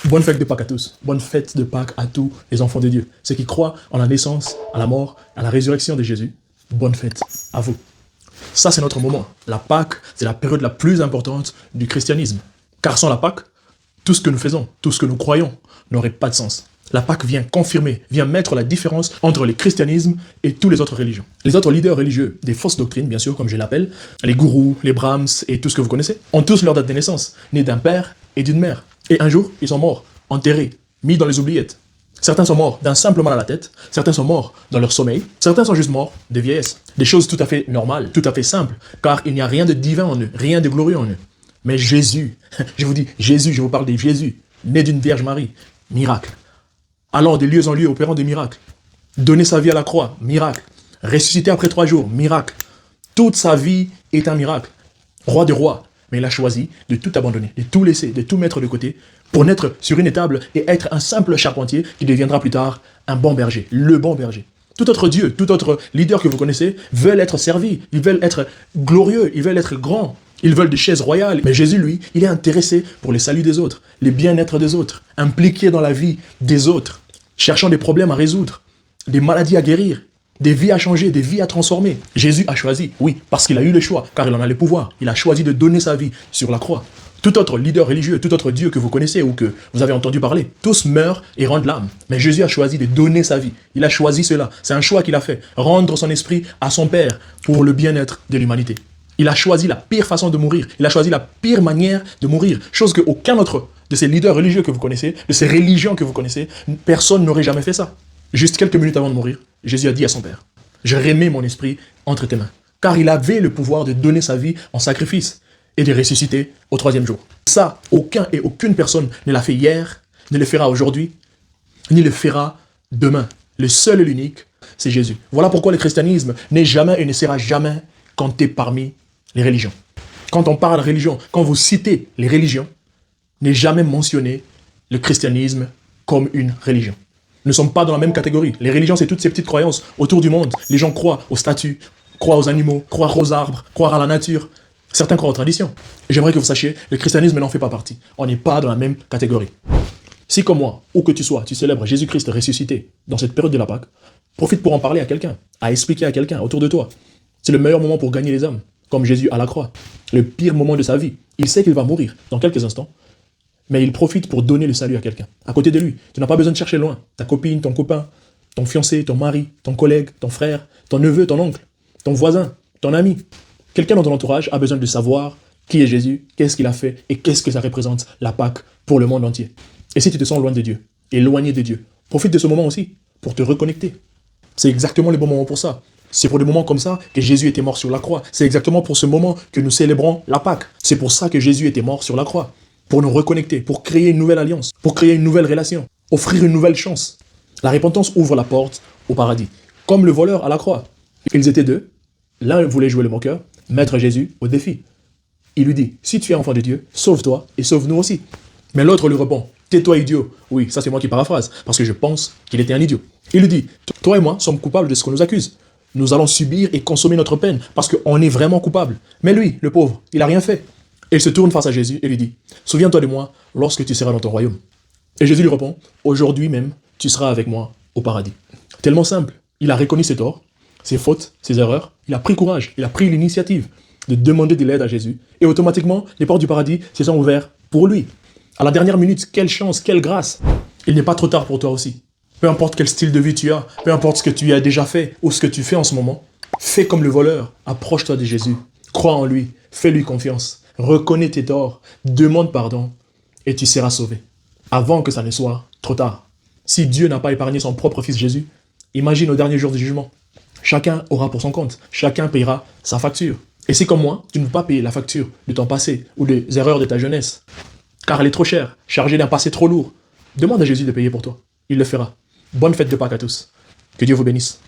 Bonne fête de Pâques à tous. Bonne fête de Pâques à tous les enfants de Dieu. Ceux qui croient en la naissance, à la mort, à la résurrection de Jésus. Bonne fête à vous. Ça, c'est notre moment. La Pâques, c'est la période la plus importante du christianisme. Car sans la Pâques, tout ce que nous faisons, tout ce que nous croyons, n'aurait pas de sens. La Pâques vient confirmer, vient mettre la différence entre le christianisme et toutes les autres religions. Les autres leaders religieux, des fausses doctrines, bien sûr, comme je l'appelle, les gourous, les brahms et tout ce que vous connaissez, ont tous leur date de naissance, nés d'un père et d'une mère. Et un jour, ils sont morts, enterrés, mis dans les oubliettes. Certains sont morts d'un simple mal à la tête, certains sont morts dans leur sommeil, certains sont juste morts de vieillesse. Des choses tout à fait normales, tout à fait simples, car il n'y a rien de divin en eux, rien de glorieux en eux. Mais Jésus, je vous dis, Jésus, je vous parle de Jésus, né d'une Vierge Marie, miracle. Allant de lieu en lieu, opérant des miracles. Donner sa vie à la croix, miracle. Ressusciter après 3 jours, miracle. Toute sa vie est un miracle. Roi des rois, mais il a choisi de tout abandonner, de tout laisser, de tout mettre de côté pour naître sur une étable et être un simple charpentier qui deviendra plus tard un bon berger, le bon berger. Tout autre Dieu, tout autre leader que vous connaissez veulent être servis, ils veulent être glorieux, ils veulent être grands, ils veulent des chaises royales. Mais Jésus, lui, il est intéressé pour les saluts des autres, les bien-être des autres, impliqué dans la vie des autres, cherchant des problèmes à résoudre, des maladies à guérir, des vies à changer, des vies à transformer. Jésus a choisi, oui, parce qu'il a eu le choix, car il en a le pouvoir. Il a choisi de donner sa vie sur la croix. Tout autre leader religieux, tout autre Dieu que vous connaissez ou que vous avez entendu parler, tous meurent et rendent l'âme. Mais Jésus a choisi de donner sa vie. Il a choisi cela. C'est un choix qu'il a fait. Rendre son esprit à son Père pour le bien-être de l'humanité. Il a choisi la pire façon de mourir. Il a choisi la pire manière de mourir. Chose qu'aucun autre de ces leaders religieux que vous connaissez, de ces religions que vous connaissez, personne n'aurait jamais fait ça. Juste quelques minutes avant de mourir, Jésus a dit à son Père, « Je remets mon esprit entre tes mains. » Car il avait le pouvoir de donner sa vie en sacrifice et de ressusciter au 3e jour. Ça, aucun et aucune personne ne l'a fait hier, ne le fera aujourd'hui, ni le fera demain. Le seul et l'unique, c'est Jésus. Voilà pourquoi le christianisme n'est jamais et ne sera jamais compté parmi les religions. Quand on parle de religion, quand vous citez les religions, n'est jamais mentionné le christianisme comme une religion. Nous ne sommes pas dans la même catégorie. Les religions, c'est toutes ces petites croyances autour du monde. Les gens croient aux statues, croient aux animaux, croient aux arbres, croient à la nature. Certains croient aux traditions. Et j'aimerais que vous sachiez, le christianisme n'en fait pas partie. On n'est pas dans la même catégorie. Si comme moi, où que tu sois, tu célèbres Jésus-Christ ressuscité dans cette période de la Pâque, profite pour en parler à quelqu'un, à expliquer à quelqu'un autour de toi. C'est le meilleur moment pour gagner les âmes, comme Jésus à la croix. Le pire moment de sa vie. Il sait qu'il va mourir dans quelques instants, mais il profite pour donner le salut à quelqu'un. À côté de lui, tu n'as pas besoin de chercher loin. Ta copine, ton copain, ton fiancé, ton mari, ton collègue, ton frère, ton neveu, ton oncle, ton voisin, ton ami. Quelqu'un dans ton entourage a besoin de savoir qui est Jésus, qu'est-ce qu'il a fait et qu'est-ce que ça représente la Pâque pour le monde entier. Et si tu te sens loin de Dieu, éloigné de Dieu, profite de ce moment aussi pour te reconnecter. C'est exactement le bon moment pour ça. C'est pour des moments comme ça que Jésus était mort sur la croix. C'est exactement pour ce moment que nous célébrons la Pâque. C'est pour ça que Jésus était mort sur la croix. Pour nous reconnecter, pour créer une nouvelle alliance, pour créer une nouvelle relation, offrir une nouvelle chance. La repentance ouvre la porte au paradis. Comme le voleur à la croix. Ils étaient deux. L'un voulait jouer le moqueur, mettre Jésus au défi. Il lui dit, si tu es enfant de Dieu, sauve-toi et sauve-nous aussi. Mais l'autre lui répond, tais-toi idiot. Oui, ça c'est moi qui paraphrase, parce que je pense qu'il était un idiot. Il lui dit, toi et moi sommes coupables de ce qu'on nous accuse. Nous allons subir et consommer notre peine, parce qu'on est vraiment coupable. Mais lui, le pauvre, il n'a rien fait. Et il se tourne face à Jésus et lui dit, souviens-toi de moi lorsque tu seras dans ton royaume. Et Jésus lui répond, aujourd'hui même, tu seras avec moi au paradis. Tellement simple. Il a reconnu ses torts, ses fautes, ses erreurs. Il a pris courage, il a pris l'initiative de demander de l'aide à Jésus. Et automatiquement, les portes du paradis se sont ouvertes pour lui. À la dernière minute, quelle chance, quelle grâce. Il n'est pas trop tard pour toi aussi. Peu importe quel style de vie tu as, peu importe ce que tu as déjà fait ou ce que tu fais en ce moment, fais comme le voleur. Approche-toi de Jésus. Crois en lui. Fais-lui confiance. Reconnais tes torts. Demande pardon. Et tu seras sauvé. Avant que ça ne soit trop tard. Si Dieu n'a pas épargné son propre fils Jésus, imagine au dernier jour du jugement. Chacun aura pour son compte. Chacun payera sa facture. Et si comme moi, tu ne veux pas payer la facture de ton passé ou des erreurs de ta jeunesse, car elle est trop chère, chargée d'un passé trop lourd, demande à Jésus de payer pour toi. Il le fera. Bonne fête de Pâques à tous. Que Dieu vous bénisse.